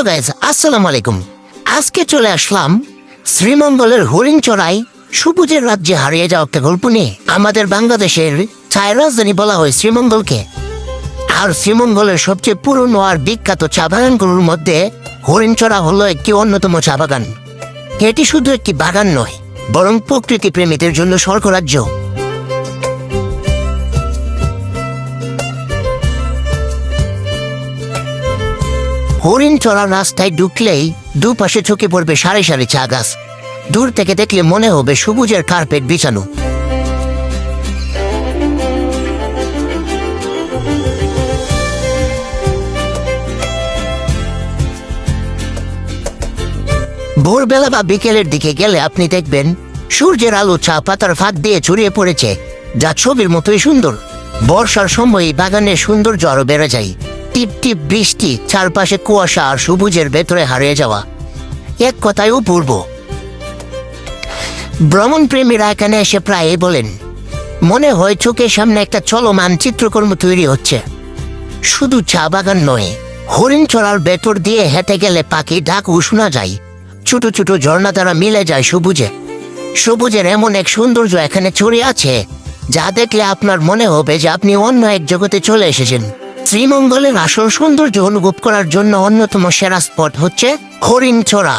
Guys, আসসালামু আলাইকুম। আজকে চলে আসলাম শ্রীমঙ্গলের হরিণচড়ায় সবুজের রাজ্যে হারিয়ে যাওয়া একটা গল্প নিয়ে। আমাদের বাংলাদেশের চায়ের রাজধানী বলা হয় শ্রীমঙ্গলকে। আর শ্রীমঙ্গলের সবচেয়ে পুরনো আর বিখ্যাত চা বাগানগুলোর মধ্যে হরিণচড়া হলো একটি অন্যতম চা বাগান। এটি শুধু একটি বাগান নয়, বরং প্রকৃতি প্রেমীদের জন্য স্বর্গরাজ্য। হরিণচড়ার রাস্তায় ঢুকলেই দুপাশে চোখে পড়বে সারি সারি চা গাছ। দূর থেকে দেখলে মনে হবে সবুজের কার্পেট বিছানো। ভোরবেলা বা বিকেলের দিকে গেলে আপনি দেখবেন সূর্যের আলো চা পাতার ফাঁক দিয়ে ছড়িয়ে পড়েছে, যা ছবির মতোই সুন্দর। বর্ষার সময় বাগানের সৌন্দর্য আরো বেড়ে যায়। টিপ টিপ বৃষ্টি, চারপাশে কুয়াশা আর সবুজের ভেতরে হারিয়ে যাওয়া, এক কথায় অপূর্ব। ভ্রমণ প্রেমীরা এখানে এসে প্রায় বলেন, মনে হয় চোখের সামনে একটা চলমান চিত্রকর্ম তৈরি হচ্ছে। শুধু চা বাগান নয়, হরিণচড়ার ভেতর দিয়ে হেঁটে গেলে পাখি ডাকও শোনা যায়। ছোট ছোট ঝর্ণা দ্বারা মিলে যায় সবুজে। সবুজের এমন এক সৌন্দর্য এখানে ছড়িয়ে আছে, যা দেখলে আপনার মনে হবে যে আপনি অন্য এক জগতে চলে এসেছেন। শ্রীমঙ্গলের আসল সৌন্দর্য অনুভব করার জন্য অন্যতম সেরা স্পট হচ্ছে হরিণচড়া।